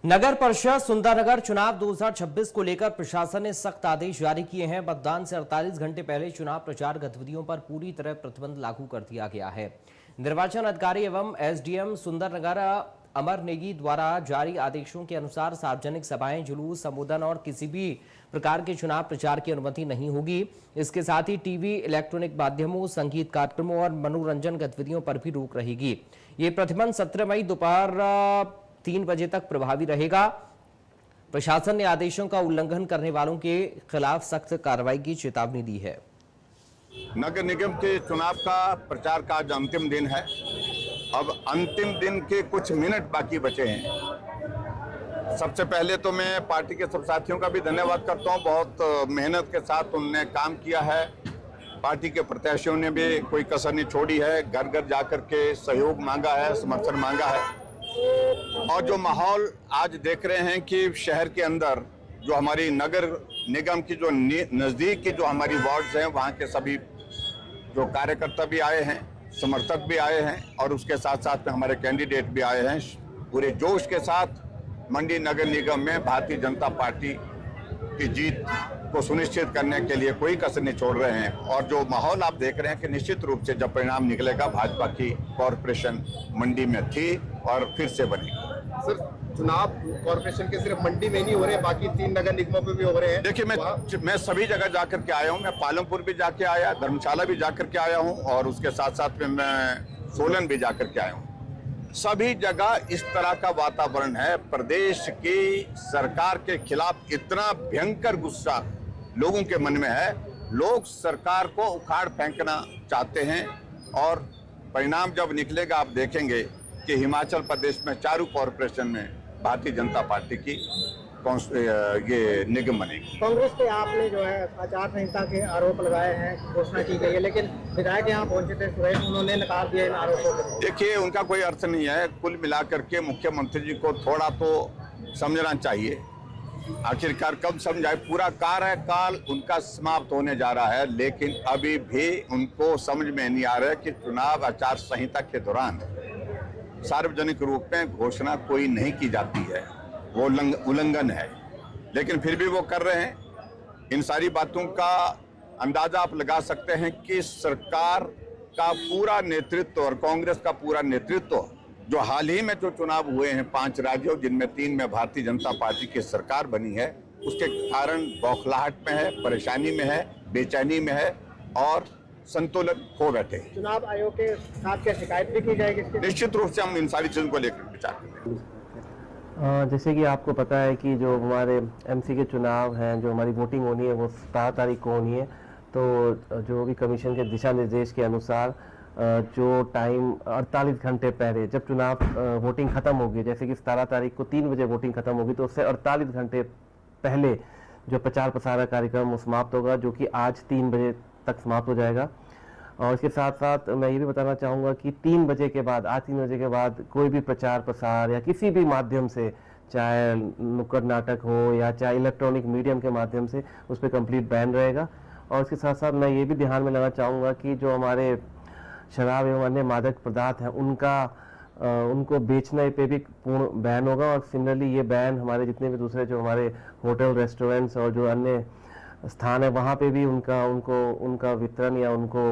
नगर परिषद सुंदरनगर चुनाव 2026 को लेकर प्रशासन ने सख्त आदेश जारी किए हैं। मतदान से 48 घंटे पहले चुनाव प्रचार गतिविधियों पर पूरी तरह प्रतिबंध लागू कर दिया गया है। निर्वाचन अधिकारी एवं एसडीएम सुंदरनगर अमर नेगी द्वारा जारी आदेशों के अनुसार सार्वजनिक सभाएं, जुलूस, संबोधन और किसी भी प्रकार के चुनाव प्रचार की अनुमति नहीं होगी। इसके साथ ही टीवी, इलेक्ट्रॉनिक माध्यमों, संगीत कार्यक्रमों और मनोरंजन गतिविधियों पर भी रोक रहेगी। ये प्रतिबंध 17 मई दोपहर 3 बजे तक प्रभावी रहेगा। प्रशासन ने आदेशों का उल्लंघन करने वालों के खिलाफ सख्त कार्रवाई की चेतावनी दी है। नगर निगम के चुनाव का प्रचार का आज अंतिम दिन है। अब अंतिम दिन के कुछ मिनट बाकी बचे हैं। सबसे पहले तो मैं पार्टी के सब साथियों का भी धन्यवाद करता हूं। बहुत मेहनत के साथ उन्होंने काम किया है। पार्टी के प्रत्याशियों ने भी कोई कसर नहीं छोड़ी है। घर घर जाकर के सहयोग मांगा है, समर्थन मांगा है। और जो माहौल आज देख रहे हैं कि शहर के अंदर जो हमारी नगर निगम की जो नज़दीक की जो हमारी वार्ड्स हैं, वहाँ के सभी जो कार्यकर्ता भी आए हैं, समर्थक भी आए हैं और उसके साथ साथ में हमारे कैंडिडेट भी आए हैं। पूरे जोश के साथ मंडी नगर निगम में भारतीय जनता पार्टी की जीत को सुनिश्चित करने के लिए कोई कसर नहीं छोड़ रहे हैं। और जो माहौल आप देख रहे हैं कि निश्चित रूप से जब परिणाम निकलेगा, भाजपा की कॉरपोरेशन मंडी में थी और फिर से बनेगी। सर, चुनाव कॉर्पोरेशन के सिर्फ मंडी में नहीं हो रहे, बाकी 3 नगर निगमों पे भी हो रहे हैं। देखिए, मैं सभी जगह जाकर के आया हूँ। मैं पालमपुर भी जाके आया, धर्मशाला भी जाकर के आया हूँ और उसके साथ साथ में मैं सोलन भी जाकर के आया हूँ। सभी जगह इस तरह का वातावरण है। प्रदेश की सरकार के खिलाफ इतना भयंकर गुस्सा लोगों के मन में है। लोग सरकार को उखाड़ फेंकना चाहते हैं और परिणाम जब निकलेगा आप देखेंगे कि हिमाचल प्रदेश में चारों कॉरपोरेशन में भारतीय जनता पार्टी की ये निगम बनेगी। कांग्रेस पे आपने जो है आचार संहिता के आरोप लगाए हैं, घोषणा की गई है, लेकिन विधायक यहाँ पहुंचे थे सुरेश, उन्होंने नकार दिया इन आरोपों को। देखिए, उनका कोई अर्थ नहीं है। कुल मिलाकर के मुख्यमंत्री जी को थोड़ा तो समझना चाहिए। आखिरकार कब समझाए? पूरा कार्यकाल उनका समाप्त होने जा रहा है, लेकिन अभी भी उनको समझ में नहीं आ रहा है कि चुनाव आचार संहिता के दौरान सार्वजनिक रूप में घोषणा कोई नहीं की जाती है, वो उल्लंघन है। लेकिन फिर भी वो कर रहे हैं। इन सारी बातों का अंदाजा आप लगा सकते हैं कि सरकार का पूरा नेतृत्व और कांग्रेस का पूरा नेतृत्व, जो हाल ही में जो चुनाव हुए हैं 5 राज्यों जिनमें 3 में भारतीय जनता पार्टी की सरकार बनी है, उसके कारण बौखलाहट में है, परेशानी में है, बेचैनी में है और संतुलन खो बैठे। चुनाव आयोग के साथ क्या शिकायत भी की जाएगी? निश्चित रूप से हम इन सारी चीजों को लेकर विचार करेंगे। जैसे कि आपको पता है कि जो हमारे एमसी के चुनाव हैं, जो हमारी वोटिंग होनी है वो 17 तारीख को होनी है। तो जो भी कमीशन के दिशा निर्देश के अनुसार जो टाइम 48 घंटे पहले जब चुनाव वोटिंग खत्म होगी, जैसे कि 17 तारीख को 3 बजे वोटिंग खत्म होगी, तो उससे 48 घंटे पहले जो प्रचार प्रसार कार्यक्रम वो समाप्त होगा, जो कि आज 3 बजे तक समाप्त हो जाएगा। और इसके साथ साथ मैं ये भी बताना चाहूँगा कि 3 बजे के बाद, आज 3 बजे के बाद कोई भी प्रचार प्रसार या किसी भी माध्यम से, चाहे नुक्कड़ नाटक हो या चाहे इलेक्ट्रॉनिक मीडियम के माध्यम से, उस पर कंप्लीट बैन रहेगा। और इसके साथ साथ मैं ये भी ध्यान में लाना चाहूँगा कि जो हमारे शराब एवं अन्य मादक पदार्थ हैं उनको बेचने पे भी पूर्ण बैन होगा। और सिमिलरली ये बैन हमारे जितने भी दूसरे जो हमारे होटल, रेस्टोरेंट्स और जो अन्य स्थान है वहाँ पे भी उनका वितरण या उनको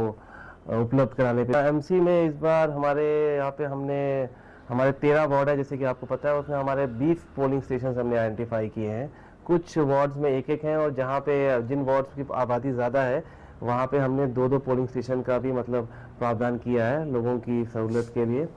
उपलब्ध कराने पे। एमसी में इस बार हमारे यहाँ पे हमारे 13 वार्ड है, जैसे कि आपको पता है, उसमें हमारे 20 पोलिंग स्टेशन हमने आइडेंटिफाई किए हैं। कुछ वार्ड्स में 1-1 हैं और जहाँ पे जिन वार्ड्स की आबादी ज़्यादा है वहाँ पे हमने 2-2 पोलिंग स्टेशन का भी मतलब प्रावधान किया है लोगों की सहूलियत के लिए।